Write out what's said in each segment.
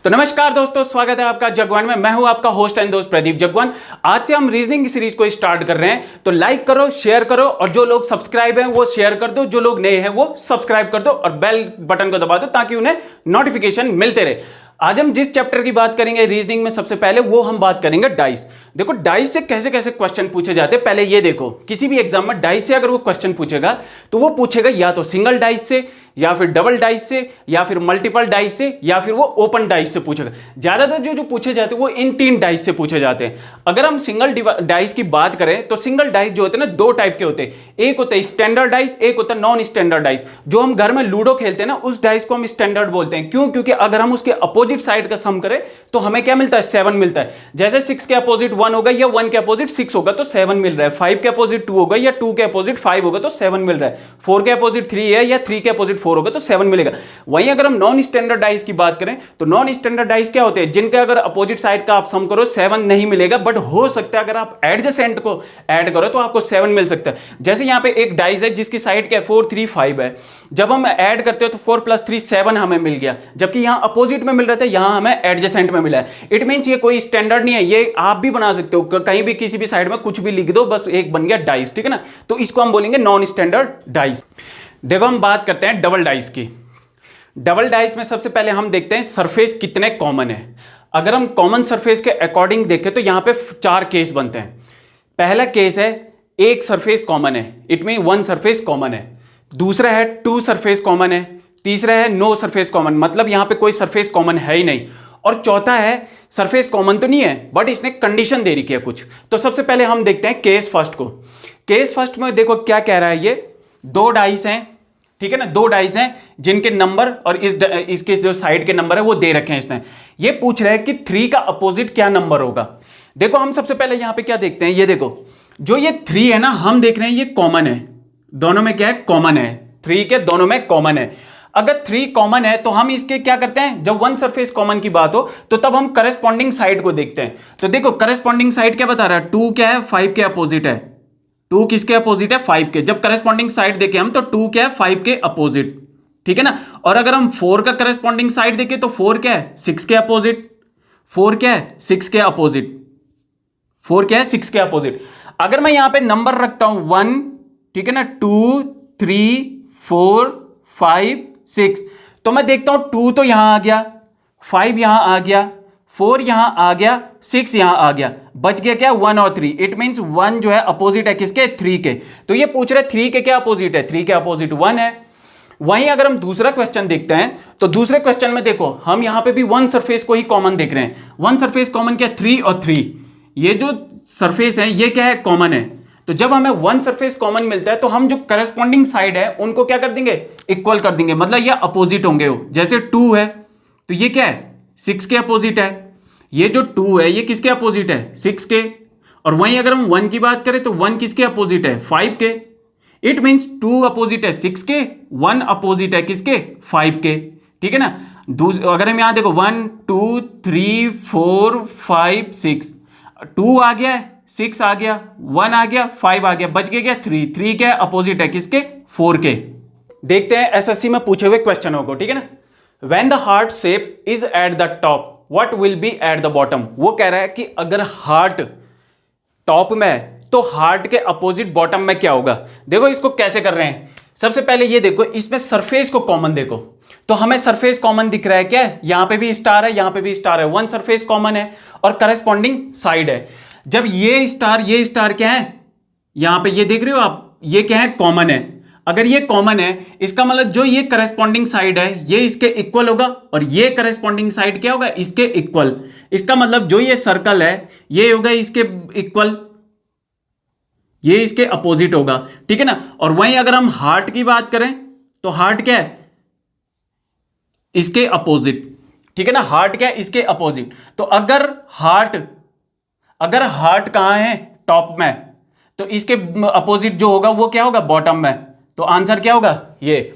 तो नमस्कार दोस्तों, स्वागत है आपका जगवान में। मैं हूं आपका होस्ट एंड दोस्त प्रदीप जगवान। आज से हम रीजनिंग की सीरीज को स्टार्ट कर रहे हैं, तो लाइक करो, शेयर करो और जो लोग सब्सक्राइब हैं वो शेयर कर दो, जो लोग नए हैं वो सब्सक्राइब कर दो और बेल बटन को दबा दो ताकि उन्हें नोटिफिकेशन मिलते रहे। आज हम जिस चैप्टर की बात करेंगे रीजनिंग में, सबसे पहले वो हम बात करेंगे डाइस। देखो डाइस से कैसे कैसे क्वेश्चन पूछे जाते हैं। पहले ये देखो, किसी भी एग्जाम में डाइस से अगर वो क्वेश्चन पूछेगा तो वो पूछेगा या तो सिंगल डाइस से, या फिर डबल डाइस से, या फिर मल्टीपल डाइस से, या फिर वो ओपन डाइस से पूछेगा। ज्यादातर जो पूछे जाते हैं वो इन तीन डाइस से पूछे जाते हैं। अगर हम सिंगल डाइस की बात करें तो सिंगल डाइस जो होते हैं ना, दो टाइप के होते हैं। एक होता है स्टैंडर्ड डाइस, एक होता है नॉन स्टैंडर्ड डाइस। जो हम घर में लूडो खेलते हैं ना, उस डाइस को हम स्टैंडर्ड बोलते हैं। क्यों? क्योंकि अगर हम उसके अपोजिट साइड का सम करें तो हमें क्या मिलता है? 7 मिलता है। जैसे 6 के अपोजिट 1 होगा या 1 के अपोजिट 6 होगा तो 7 मिल रहा है। 5 के अपोजिट 2 होगा या 2 के अपोजिट 5 होगा तो 7 मिल रहा है। 4 के अपोजिट 3 है या 3 के अपोजिट 4 होगा तो 7 मिलेगा। वहीं अगर हम नॉन स्टैंडर्ड डाइस की बात करें तो नॉन स्टैंडर्ड डाइस क्या होते हैं? जिनके अगर अपोजिट साइड का आप सम करो 7 नहीं मिलेगा, बट हो सकता है अगर आप एडजेसेंट को ऐड करो तो आपको 7 मिल सकता है। जैसे यहां पे एक डाइस है जिसकी साइड क्या है? 4 3 5 है। जब हम ऐड करते हो तो 4 + 3 7 हमें मिल गया, जबकि यहां अपोजिट में मिल रहा था, यहां हमें एडजेसेंट में मिला है। इट मींस ये कोई स्टैंडर्ड नहीं है, ये आप भी बना सकते हो, कहीं भी किसी भी साइड में कुछ भी लिख दो, बस एक बन गया डाइस। ठीक है ना? तो इसको हम बोलेंगे नॉन स्टैंडर्ड डाइस। देखो हम बात करते हैं डबल डाइस की। डबल डाइस में सबसे पहले हम देखते हैं सरफेस कितने कॉमन है। अगर हम कॉमन सरफेस के अकॉर्डिंग देखें तो यहां पे 4 केस बनते हैं। पहला केस है एक सरफेस कॉमन है, इट मीन 1 सरफेस कॉमन है। दूसरा है 2 सरफेस कॉमन है। तीसरा है नो सरफेस कॉमन, मतलब यहां पे कोई सरफेस कॉमन है ही नहीं। और चौथा है सरफेस कॉमन तो नहीं है बट इसने कंडीशन दे रखी है कुछ। तो सबसे पहले हम देखते हैं केस फर्स्ट को। केस फर्स्ट में देखो क्या कह रहा है, ये 2 डाइस हैं, ठीक है ना? 2 डाइस हैं जिनके नंबर और इसके जो साइड के नंबर है वो दे रखे हैं इसने। ये पूछ रहा है कि 3 का अपोजिट क्या नंबर होगा। देखो हम सबसे पहले यहां पे क्या देखते हैं, ये देखो जो ये 3 है ना, हम देख रहे हैं ये कॉमन है, दोनों में क्या है? कॉमन है। 3 के दोनों में कॉमन है। अगर 3 कॉमन है तो हम इसके क्या करते हैं, जब 1 सरफेस कॉमन की बात हो तो तब हम करस्पॉन्डिंग साइड को देखते हैं। तो देखो करस्पॉन्डिंग साइड क्या बता रहा है? 2 क्या है? 5 के अपोजिट है। 2 किसके अपोजिट है? 5 के। जब करस्पॉन्डिंग साइड देखें हम तो 2 क्या है? 5 के अपोजिट। ठीक है ना? और अगर हम 4 का करस्पॉन्डिंग साइड देखें तो 4 क्या है? 6 के अपोजिट। 4 क्या है? 6 के अपोजिट। 4 क्या है? 6 के अपोजिट। अगर मैं यहां पे नंबर रखता हूं 1, ठीक है ना, 2 3 4 5 6, तो मैं देखता हूं 2 तो यहां आ गया, 5 यहां आ गया, 4 यहां आ गया, 6 यहां आ गया, बच गया क्या? 1 और 3। इट मींस 1 जो है अपोजिट है किसके? 3 के। तो ये पूछ रहे 3 के क्या अपोजिट है? 3 के अपोजिट 1 है। वहीं अगर हम दूसरा क्वेश्चन देखते हैं तो दूसरे क्वेश्चन में देखो हम यहां पे भी 1 सरफेस को ही कॉमन देख रहे हैं। 1 सरफेस कॉमन क्या? 3 और 3। ये जो सरफेस है ये क्या है? कॉमन है। तो जब हमें 1 सरफेस कॉमन मिलता है तो हम जो करस्पॉन्डिंग साइड है उनको क्या कर देंगे? इक्वल कर देंगे, मतलब ये अपोजिट होंगे। जैसे 2 है तो ये क्या है? 6 के अपोजिट है। ये जो 2 है ये किसके अपोजिट है? 6 के। और वहीं अगर हम 1 की बात करें तो 1 किसके अपोजिट है? 5 के। इट मींस 2 अपोजिट है 6 के, 1 अपोजिट है किसके? 5 के। ठीक है ना? अगर हम यहां देखो 1 2 3 4 5 6, 2 आ गया, 6 आ गया, 1 आ गया, 5 आ गया, बच गया 3। 3 क्या अपोजिट है किसके? 4 के। देखते हैं एसएससी में पूछे हुए क्वेश्चनों को। ठीक है ना? When the heart shape is at the top what will be eight the bottom. वो कह रहा है कि अगर हार्ट टॉप में है तो हार्ट के अपोजिट बॉटम में क्या होगा। देखो इसको कैसे कर रहे हैं। सबसे पहले ये देखो, इसमें सरफेस को कॉमन देखो तो हमें सरफेस कॉमन दिख रहा है क्या? यहां पे भी स्टार है, यहां पे भी स्टार है। 1 सरफेस कॉमन है और करस्पॉन्डिंग साइड है। जब ये स्टार क्या है? यहां पे ये देख रहे हो आप, ये क्या है? कॉमन है। अगर ये कॉमन है इसका मतलब जो ये करस्पॉन्डिंग साइड है ये इसके इक्वल होगा और ये करस्पॉन्डिंग साइड क्या होगा? इसके इक्वल। इसका मतलब जो ये सर्कल है ये होगा इसके इक्वल, ये इसके अपोजिट होगा। ठीक है ना? और वहीं अगर हम हार्ट की बात करें तो हार्ट क्या है? इसके अपोजिट। ठीक है ना? हार्ट क्या है? इसके अपोजिट। तो अगर हार्ट कहां है? टॉप में, तो इसके अपोजिट जो होगा वो क्या होगा? बॉटम में। तो आंसर क्या होगा? ये।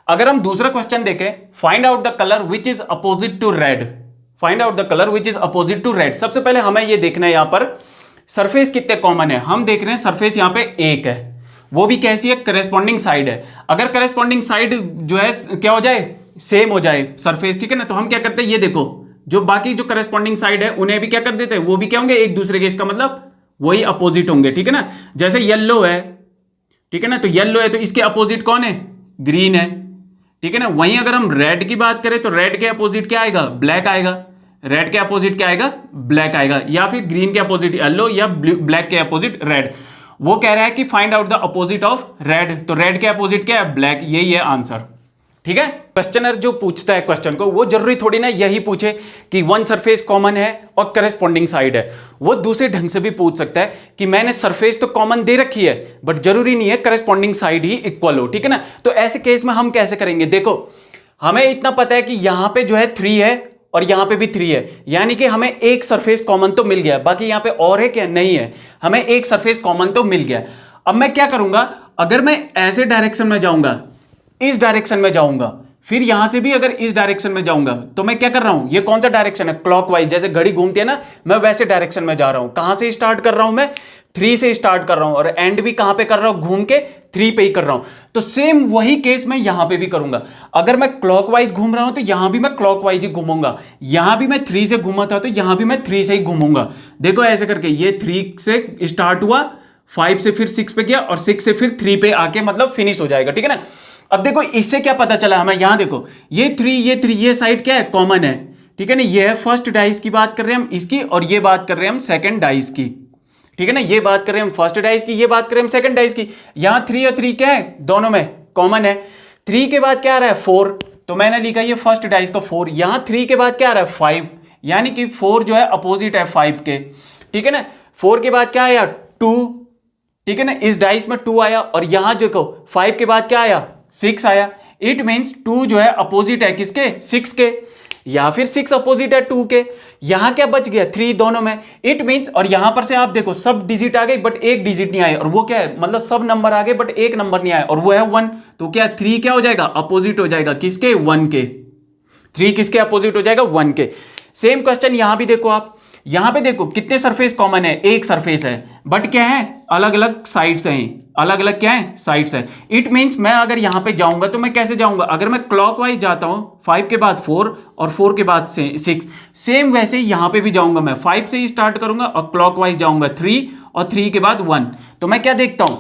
अगर हम दूसरा क्वेश्चन देखें, find out the colour which is opposite to red. Find out the colour which is opposite to red. सबसे पहले हमें ये देखना है यहां पर सरफेस कितने कॉमन है। हम देख रहे हैं सरफेस यहां पे एक है, वो भी कैसी है? करस्पॉन्डिंग साइड है। अगर करस्पॉन्डिंग साइड जो है क्या हो जाए? सेम हो जाए सरफेस, ठीक है ना, तो हम क्या करते हैं? ये देखो जो बाकी जो करस्पॉन्डिंग साइड है उन्हें भी क्या कर देते हैं, वो भी क्या होंगे, एक दूसरे के, इसका मतलब वही अपोजिट होंगे, ठीक है ना। जैसे येलो है, ठीक है ना, तो येलो है तो इसके अपोजिट कौन है, ग्रीन है, ठीक है ना। वहीं अगर हम रेड की बात करें तो रेड के अपोजिट क्या आएगा, ब्लैक आएगा, रेड के अपोजिट क्या आएगा, ब्लैक आएगा, या फिर ग्रीन के अपोजिट येलो या ब्लैक के अपोजिट रेड। वो कह रहा है कि find out the opposite of red, तो रेड के अपोजिट क्या है, ब्लैक, यही है आंसर, ठीक है। क्वेश्चनर जो पूछता है क्वेश्चन को, वो जरूरी थोड़ी ना यही पूछे कि वन सरफेस कॉमन है और करस्पॉन्डिंग साइड है। वो दूसरे ढंग से भी पूछ सकता है कि मैंने सरफेस तो कॉमन दे रखी है बट जरूरी नहीं है करस्पॉन्डिंग साइड ही इक्वल हो, ठीक है ना। तो ऐसे केस में हम कैसे करेंगे, देखो हमें इतना पता है कि यहां पे जो है 3 है और यहां पे भी 3 है, यानी कि हमें एक सरफेस कॉमन तो मिल गया, बाकी यहां पे और है क्या, नहीं है, हमें एक सरफेस कॉमन तो मिल गया। अब मैं क्या करूंगा, अगर मैं ऐसे डायरेक्शन में जाऊंगा, इस डायरेक्शन में जाऊंगा, फिर यहां से भी अगर इस डायरेक्शन में जाऊंगा, तो मैं क्या कर रहा हूं, ये कौन सा डायरेक्शन है, क्लॉकवाइज, जैसे घड़ी घूमती है ना, मैं वैसे डायरेक्शन में जा रहा हूं। कहां से स्टार्ट कर रहा हूं, मैं 3 से स्टार्ट कर रहा हूं, और एंड भी कहां पे कर रहा हूं, घूम के 3 पे ही कर रहा हूं। तो सेम वही केस मैं यहां पे भी करूंगा। अगर मैं क्लॉकवाइज घूम रहा हूं तो यहां भी मैं क्लॉकवाइज ही घूमूंगा, यहां भी मैं 3 से घूमा था तो यहां भी मैं 3 से ही घूमूंगा। देखो ऐसे करके ये 3 से स्टार्ट हुआ, 5 से फिर 6 पे गया, और 6 से फिर 3 पे आके मतलब फिनिश हो जाएगा, ठीक है ना। अब देखो इससे क्या पता चला हमें, यहां देखो ये 3 ये साइड क्या है, कॉमन है, ठीक है ना। ये है फर्स्ट डाइस की बात कर रहे हैं हम इसकी, और ये बात कर रहे हैं हम सेकंड डाइस की, ठीक है ना। ये बात कर रहे हैं हम फर्स्ट डाइस की, ये बात कर रहे हैं हम सेकंड डाइस की। यहां 3 और 3 क्या है, दोनों में कॉमन है। 3 के बाद क्या आ रहा है, 4, तो मैंने लिखा ये फर्स्ट डाइस का 4। यहां 3 के बाद क्या आ रहा है, 5, यानी कि 4 जो है अपोजिट है 5 के, ठीक है ना। 4 के बाद क्या आया, 2, ठीक है ना, इस डाइस में 2 आया, और यहां देखो 5 के बाद क्या आया, 6 आया। इट मीन्स 2 जो है अपोजिट है किसके, 6 के, या फिर 6 अपोजिट है 2 के। यहां क्या बच गया, 3 दोनों में। इट मीन्स, और यहां पर से आप देखो सब डिजिट आ गए बट एक डिजिट नहीं आए, और वो क्या है, मतलब सब नंबर आ गए बट एक नंबर नहीं आया, और वो है 1। तो क्या 3 क्या हो जाएगा, अपोजिट हो जाएगा किसके, 1 के। 3 किसके अपोजिट हो जाएगा, 1 के। सेम क्वेश्चन यहां भी देखो आप, यहां पे देखो कितने सरफेस कॉमन है, एक सरफेस है, बट क्या है, अलग अलग साइड्स हैं, अलग अलग क्या है, साइड्स है। इट मींस मैं अगर यहां पे जाऊंगा तो मैं कैसे जाऊंगा, अगर मैं क्लॉकवाइज जाता हूं, 5 के बाद 4 और 4 के बाद 6, सेम वैसे ही यहां पे भी जाऊंगा, मैं 5 से ही स्टार्ट करूंगा और क्लॉकवाइज जाऊंगा 3, और 3 के बाद 1। तो मैं क्या देखता हूं,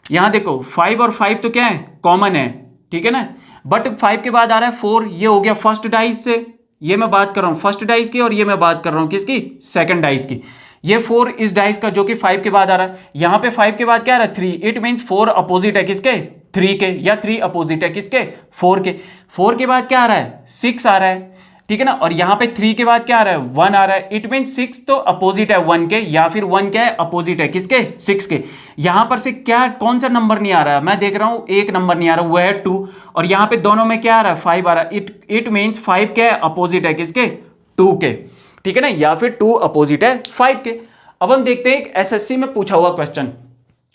यहां देखो 5 और 5 तो क्या है, कॉमन है, ठीक है ना। बट 5 के बाद आ रहा है 4, ये हो गया फर्स्ट डाइस से, ये मैं बात कर रहा हूं फर्स्ट डाइस की, और ये मैं बात कर रहा हूं किसकी, सेकंड डाइस की। ये 4 इस डाइस का जो कि 5 के बाद आ रहा है, यहां पे 5 के बाद क्या आ रहा है, 3। इट मींस 4 अपोजिट है किसके, 3 के, या 3 अपोजिट है किसके, 4 के। 4 के बाद क्या आ रहा है, 6 आ रहा है, ठीक है ना, और यहां पे 3 के बाद क्या आ रहा है, 1 आ रहा है। इट मींस 6 तो अपोजिट है 1 के, या फिर 1 क्या है, अपोजिट है किसके, 6 के। यहां पर से क्या, कौन सा नंबर नहीं आ रहा है, मैं देख रहा हूं एक नंबर नहीं आ रहा, वो है 2, और यहां पे दोनों में क्या आ रहा है, 5 आ रहा है। इट मींस 5 क्या है, अपोजिट है किसके, 2 के, ठीक है ना, या फिर 2 अपोजिट है 5 के। अब हम देखते हैं एक एसएससी में पूछा हुआ क्वेश्चन।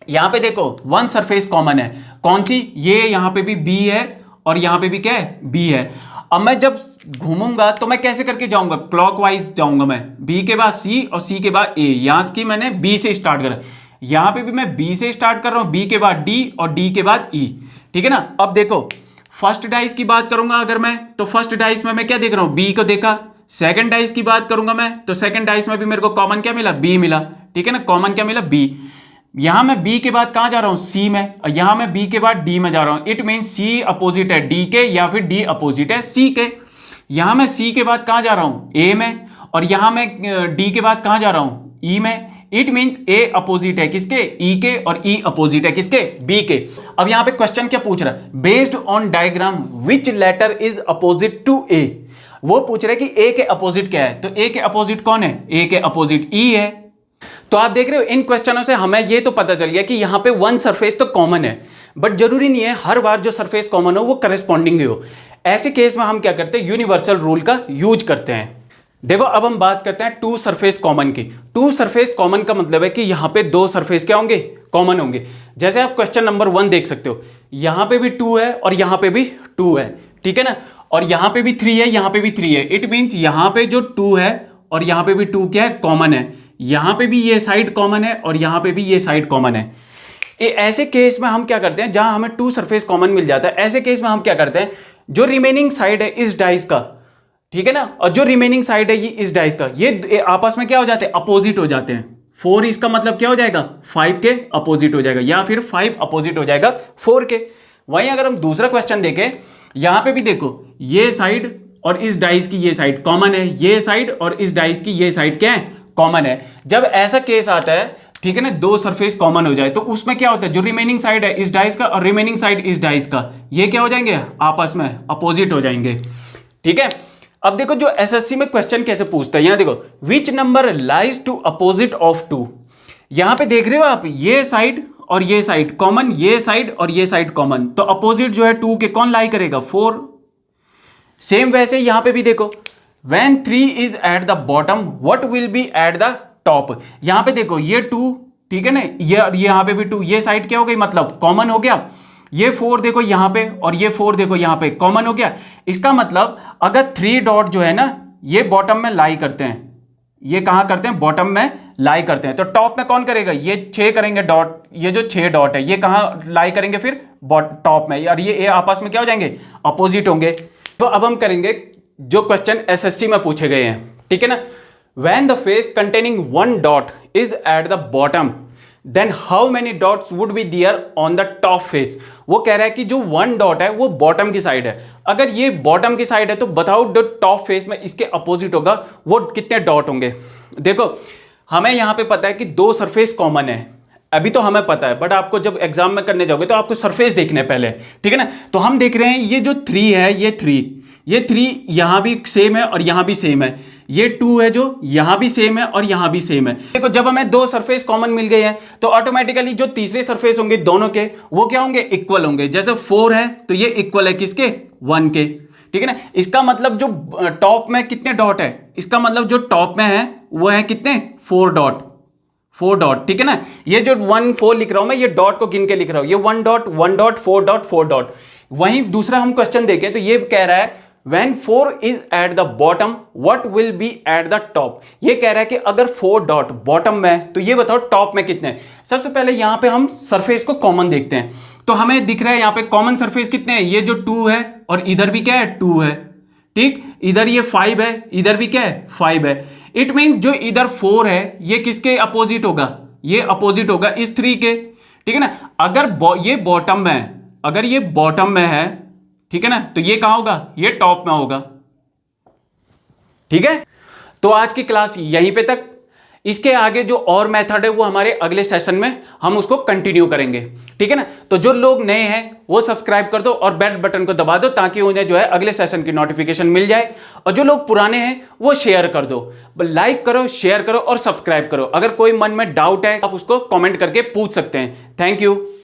यहां पे देखो वन सरफेस कॉमन है, कौन सी, ये यहां पे भी बी है और यहां पे भी क्या है, बी है। अब मैं जब घूमूंगा तो मैं कैसे करके जाऊंगा, क्लॉकवाइज जाऊंगा मैं, बी के बाद सी और सी के बाद ए। यहां की मैंने बी से स्टार्ट करा, यहां पे भी मैं बी से स्टार्ट कर रहा हूं, बी के बाद डी और डी के बाद ई, ठीक है ना। अब देखो फर्स्ट डाइस की बात करूंगा अगर मैं, तो फर्स्ट डाइस में मैं क्या देख रहा हूं, बी को देखा। सेकंड डाइस की बात करूंगा मैं, तो सेकंड डाइस में भी मेरे को कॉमन क्या मिला, बी मिला, ठीक है ना, कॉमन क्या मिला, बी। यहां मैं बी के बाद कहां जा रहा हूं, सी में, और यहां मैं बी के बाद डी में जा रहा हूं। इट मीन सी अपोजिट है डी के, या फिर डी अपोजिट है सी के। यहां मैं सी के बाद कहां जा रहा हूं, ए में, और यहां मैं डी के बाद कहां जा रहा हूं, ई में। इट मींस ए अपोजिट है किसके, ई के, और ई अपोजिट है किसके, बी के। अब यहां पे क्वेश्चन क्या पूछ रहा है, based on diagram which letter is opposite to A. वो पूछ रहा है कि ए के अपोजिट क्या है, तो ए के अपोजिट कौन है, ए के अपोजिट ई है। तो आप देख रहे हो इन क्वेश्चनों से हमें ये तो पता चल गया कि यहां पे वन सरफेस तो कॉमन है, बट जरूरी नहीं है हर बार जो सरफेस कॉमन हो वो करस्पॉन्डिंग हो। ऐसे केस में हम क्या करते हैं, यूनिवर्सल रूल का यूज करते हैं। देखो अब हम बात करते हैं टू सरफेस कॉमन की। टू सरफेस कॉमन का मतलब है कि यहां पे दो सरफेस क्या होंगे, कॉमन होंगे। जैसे आप क्वेश्चन नंबर 1 देख सकते हो, यहां पे भी 2 है और यहां पे भी 2 है, ठीक है ना, और यहां पे भी 3 है, यहां पे भी 3 है। इट मींस यहां पे जो 2 है और यहां पे भी 2 क्या है, कॉमन है। यहां पे भी ये साइड कॉमन है और यहां पे भी ये साइड कॉमन है। ऐसे केस में हम क्या करते हैं, जहां हमें टू सरफेस कॉमन मिल जाता है, ऐसे केस में हम क्या करते हैं, जो रिमेनिंग साइड है इस डाइस का, ठीक है ना। और जो रिमेनिंग साइड है ये इस डाइस का, ये आपस में क्या हो जाते हैं, अपोजिट हो जाते हैं। 4 इसका मतलब क्या हो जाएगा, 5 के अपोजिट हो जाएगा, या फिर 5 अपोजिट हो जाएगा 4 के। वहीं अगर हम दूसरा क्वेश्चन देखें, यहां पे भी देखो ये साइड और इस डाइस की ये साइड कॉमन है, ये साइड और इस डाइस की ये साइड क्या है, कॉमन है। जब ऐसा केस आता है, ठीक है ना, दो सरफेस कॉमन हो जाए, तो उसमें क्या होता है, जो रिमेनिंग साइड है इस डाइस का और रिमेनिंग साइड इस डाइस का, ये क्या हो जाएंगे, आपस में अपोजिट हो जाएंगे। ठीक है। अब देखो जो एसएससी में क्वेश्चन कैसे पूछता है, यहां देखो which number lies to opposite of 2। यहां पे देख रहे हो आप, ये साइड और ये साइड कॉमन, ये साइड और ये साइड कॉमन, तो अपोजिट जो है 2 के कौन लाई करेगा, 4। सेम वैसे यहां पे भी देखो, when 3 is at the bottom what will be at the top। यहां पे देखो ये 2, ठीक है ना, ये यहां पे भी 2, ये साइड क्या हो गई, मतलब कॉमन हो गया। ये 4 देखो यहां पे और ये 4 देखो यहां पे कॉमन हो गया। इसका मतलब अगर 3 डॉट जो है ना ये बॉटम में लाई करते हैं, ये कहां करते हैं, बॉटम में लाई करते हैं, तो टॉप में कौन करेगा, ये 6 करेंगे डॉट, ये जो 6 डॉट है ये कहां लाई करेंगे फिर टॉप में, और ये आपस में क्या हो जाएंगे, अपोजिट होंगे। तो अब हम करेंगे जो क्वेश्चन एसएससी में पूछे गए हैं, ठीक है ना। When the face containing 1 dot is at the bottom then how many dots would be there on the top face. वो कह रहा है कि जो 1 डॉट है वो बॉटम की साइड है, अगर ये बॉटम की साइड है तो बताओ जो टॉप फेस में इसके अपोजिट होगा वो कितने डॉट होंगे। देखो हमें यहां पे पता है कि 2 सरफेस कॉमन है, अभी तो हमें पता है, बट आपको जब एग्जाम में करने जाओगे तो आपको सरफेस देखने पहले, ठीक है ना। तो हम देख रहे हैं ये जो 3 है, ये 3 यहां भी सेम है और यहां भी सेम है, ये 2 है जो यहां भी सेम है और यहां भी सेम है। देखो जब हमें 2 सरफेस कॉमन मिल गए हैं तो ऑटोमेटिकली जो तीसरे सरफेस होंगे दोनों के वो क्या होंगे, इक्वल होंगे। जैसे 4 है तो ये इक्वल है किसके, 1 के, ठीक है ना। इसका मतलब जो टॉप में कितने डॉट है, इसका मतलब जो टॉप में है वो है कितने, 4 डॉट, ठीक है ना। ये जो 1 4 लिख रहा हूं मैं, ये डॉट को गिन के लिख रहा हूं, ये 1 डॉट 1 डॉट 4 डॉट 4 डॉट। वहीं दूसरा हम क्वेश्चन देखें तो ये कह रहा है when 4 is at the bottom what will be at the top। ये कह रहा है कि अगर 4 डॉट बॉटम में तो ये बताओ टॉप में कितने। सबसे पहले यहां पे हम सरफेस को कॉमन देखते हैं, तो हमें दिख रहा है यहां पे कॉमन सरफेस कितने हैं, ये जो 2 है और इधर भी क्या है 2 है, ठीक। इधर ये 5 है, इधर भी क्या है 5 है। इट मीन जो इधर 4 है ये किसके अपोजिट होगा, ये अपोजिट होगा इस 3 के, ठीक है ना। अगर ये बॉटम में है, अगर ये बॉटम में है, ठीक है ना, तो ये कहां होगा, ये टॉप में होगा, ठीक है। तो आज की क्लास यहीं पे तक, इसके आगे जो और मेथड है वो हमारे अगले सेशन में हम उसको कंटिन्यू करेंगे, ठीक है ना। तो जो लोग नए हैं वो सब्सक्राइब कर दो और बेल बटन को दबा दो ताकि उन्हें जो है अगले सेशन की नोटिफिकेशन मिल जाए, और जो लोग पुराने हैं वो शेयर कर दो, लाइक करो, शेयर करो और सब्सक्राइब करो। अगर कोई मन में डाउट है आप उसको कमेंट करके पूछ सकते हैं। Thank you.